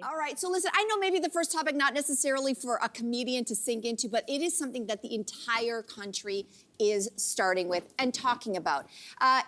All right, so listen, I know maybe the first topic, not necessarily for a comedian to sink into, but it is something that the entire country is starting with and talking about.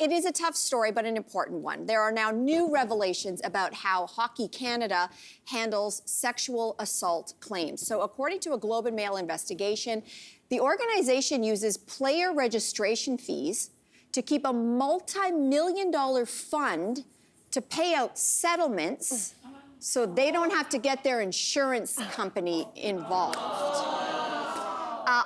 It is a tough story, but an important one. There are now new revelations about how Hockey Canada handles sexual assault claims. So according to a Globe and Mail investigation, the organization uses player registration fees to keep a multi-million-dollar fund to pay out settlements so they don't have to get their insurance company involved.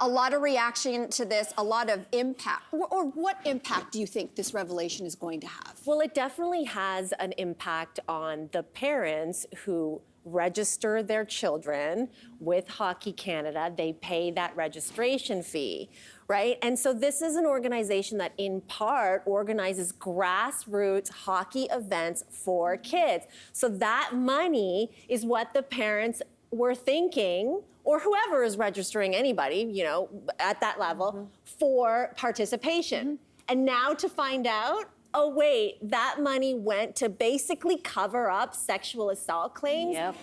A lot of reaction to this, a lot of impact. Or what impact do you think this revelation is going to have? Well, it definitely has an impact on the parents who register their children with Hockey Canada. They pay that registration fee, right? And so this is an organization that in part organizes grassroots hockey events for kids. So that money is what the parents were thinking, or whoever is registering anybody, you know, at that level, for participation. And now to find out, oh wait, that money went to basically cover up sexual assault claims. Yep.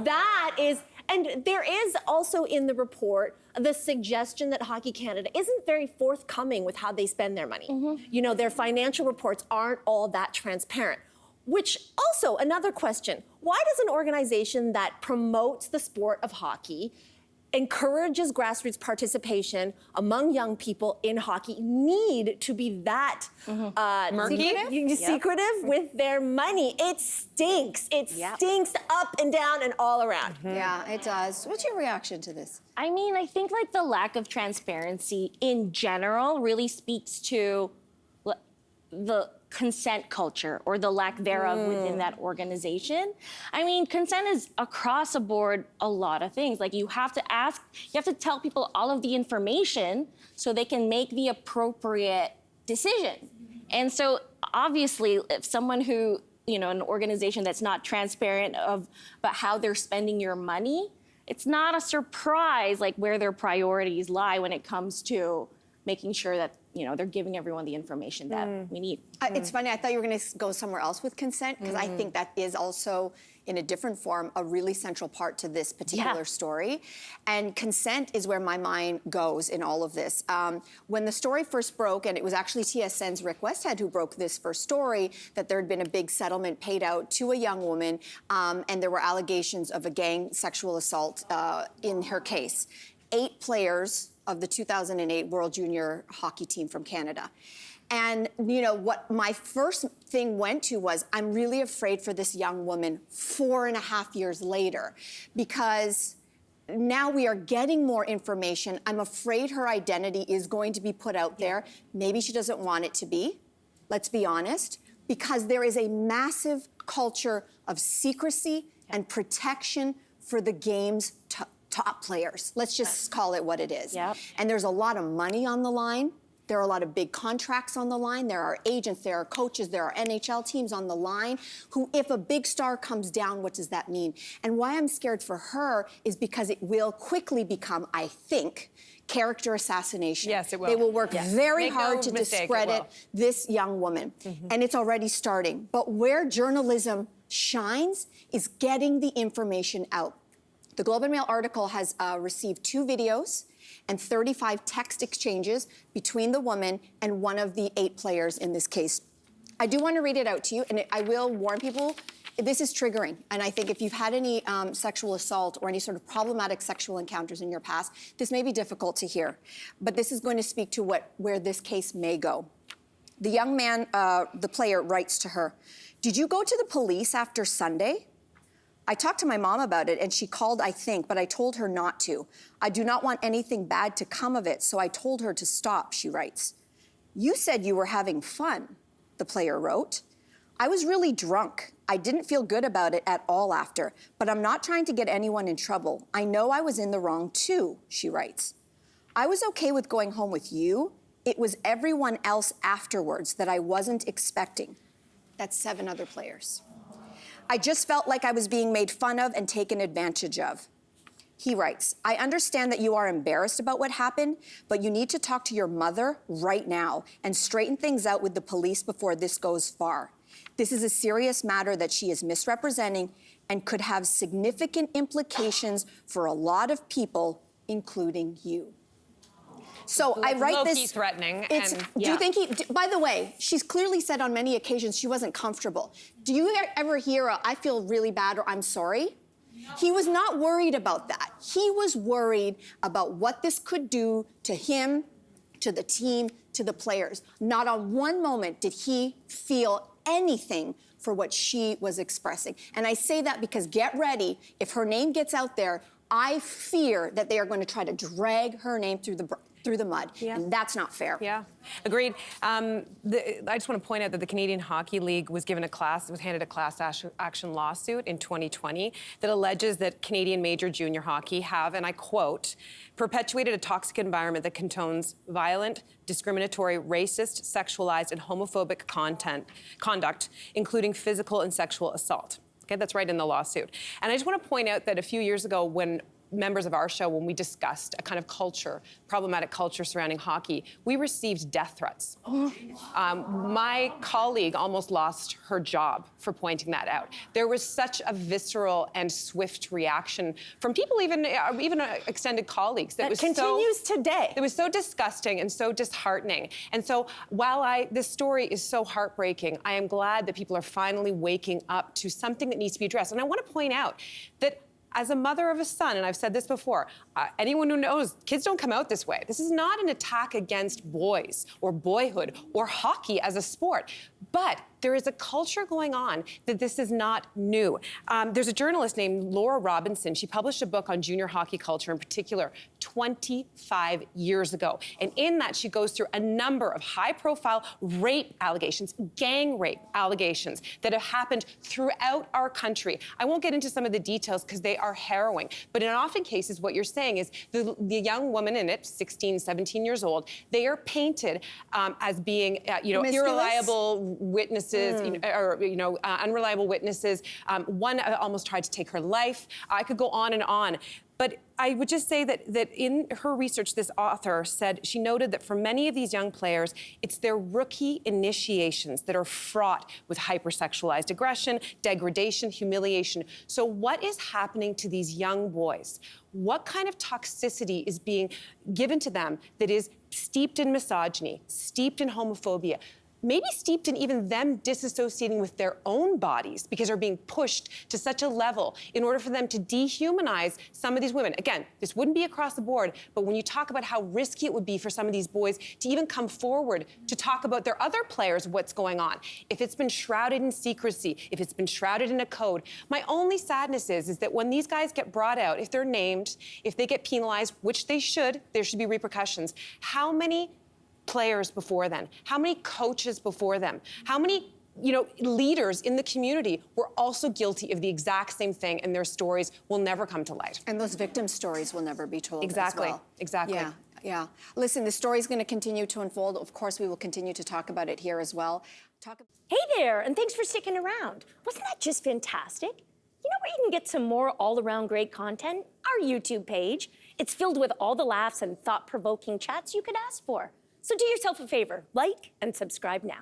That is, and there is also in the report the suggestion that Hockey Canada isn't very forthcoming with how they spend their money. You know, their financial reports aren't all that transparent. Which also, another question, why does an organization that promotes the sport of hockey, encourages grassroots participation among young people in hockey need to be that secretive with their money? It stinks. It stinks up and down and all around. Yeah, it does. What's your reaction to this? I mean, I think like the lack of transparency in general really speaks to the consent culture or the lack thereof within that organization. I mean, consent is across the board a lot of things. Like you have to tell people all of the information so they can make the appropriate decision. And so obviously, if someone who, you know, an organization that's not transparent about how they're spending your money, it's not a surprise like where their priorities lie when it comes to making sure that, you know, they're giving everyone the information that we need. It's funny, I thought you were going to go somewhere else with consent, because I think that is also, in a different form, a really central part to this particular story. And consent is where my mind goes in all of this. When the story first broke, and it was actually TSN's Rick Westhead who broke this first story, that there had been a big settlement paid out to a young woman, and there were allegations of a gang sexual assault in her case. 8 players of the 2008 World Junior Hockey team from Canada. And, you know, what my first thing went to was, I'm really afraid for this young woman 4.5 years later, because now we are getting more information. I'm afraid her identity is going to be put out there. Maybe she doesn't want it to be, let's be honest, because there is a massive culture of secrecy and protection for the game's top players. Let's just call it what it is. And there's a lot of money on the line. There are a lot of big contracts on the line. There are agents, there are coaches, there are NHL teams on the line who, if a big star comes down, what does that mean? And why I'm scared for her is because it will quickly become, I think, character assassination. Yes, it will. They will work very hard to discredit this young woman. And it's already starting. But where journalism shines is getting the information out. The Globe and Mail article has received 2 videos and 35 text exchanges between the woman and one of the 8 players in this case. I do want to read it out to you, and I will warn people, this is triggering. And I think if you've had any sexual assault or any sort of problematic sexual encounters in your past, this may be difficult to hear. But this is going to speak to where this case may go. The young man, the player, writes to her, "Did you go to the police after Sunday? I talked to my mom about it, and she called, I think, but I told her not to. I do not want anything bad to come of it, so I told her to stop," she writes. "You said you were having fun," the player wrote. "I was really drunk. I didn't feel good about it at all after, but I'm not trying to get anyone in trouble. I know I was in the wrong too," she writes. "I was okay with going home with you. It was everyone else afterwards that I wasn't expecting." That's 7 other players. "I just felt like I was being made fun of and taken advantage of." He writes, "I understand that you are embarrassed about what happened, but you need to talk to your mother right now and straighten things out with the police before this goes far. This is a serious matter that she is misrepresenting and could have significant implications for a lot of people, including you. So I write low-key this. threatening. Do you think by the way, she's clearly said on many occasions she wasn't comfortable. Do you ever hear I feel really bad or I'm sorry? No. He was not worried about that. He was worried about what this could do to him, to the team, to the players. Not on one moment did he feel anything for what she was expressing. And I say that because get ready, if her name gets out there, I fear that they are going to try to drag her name through the mud, and that's not fair. Yeah, agreed. I just want to point out that the Canadian Hockey League was handed a class action lawsuit in 2020 that alleges that Canadian major junior hockey have, and I quote, perpetuated a toxic environment that condones violent, discriminatory, racist, sexualized, and homophobic conduct, including physical and sexual assault. Okay, that's right in the lawsuit. And I just want to point out that a few years ago, when members of our show, when we discussed a kind of problematic culture surrounding hockey, we received death threats. My colleague almost lost her job for pointing that out. There was such a visceral and swift reaction from people, even extended colleagues. That continues today. It was so disgusting and so disheartening. And so while this story is so heartbreaking, I am glad that people are finally waking up to something that needs to be addressed. And I want to point out that as a mother of a son, and I've said this before, anyone who knows, kids don't come out this way. This is not an attack against boys or boyhood or hockey as a sport. But there is a culture going on that this is not new. There's a journalist named Laura Robinson. She published a book on junior hockey culture in particular 25 years ago. And in that, she goes through a number of high-profile rape allegations, gang rape allegations that have happened throughout our country. I won't get into some of the details because they are harrowing. But in often cases, what you're saying is the young woman in it, 16, 17 years old, they are painted as being, irreliable witnesses, unreliable witnesses. One almost tried to take her life. I could go on and on. But I would just say that in her research, this author said, she noted that for many of these young players, it's their rookie initiations that are fraught with hypersexualized aggression, degradation, humiliation. So what is happening to these young boys? What kind of toxicity is being given to them that is steeped in misogyny, steeped in homophobia, maybe steeped in even them disassociating with their own bodies because they're being pushed to such a level in order for them to dehumanize some of these women. Again, this wouldn't be across the board, but when you talk about how risky it would be for some of these boys to even come forward to talk about their other players, what's going on, if it's been shrouded in secrecy, if it's been shrouded in a code, my only sadness is that when these guys get brought out, if they're named, if they get penalized, which they should, there should be repercussions. How many players before then? How many coaches before them? How many, leaders in the community were also guilty of the exact same thing, and their stories will never come to light? And those victim stories will never be told Exactly. as well. Exactly. Yeah. Listen, the story's going to continue to unfold. Of course, we will continue to talk about it here as well. Hey there, and thanks for sticking around. Wasn't that just fantastic? You know where you can get some more all-around great content? Our YouTube page. It's filled with all the laughs and thought-provoking chats you could ask for. So do yourself a favor, like and subscribe now.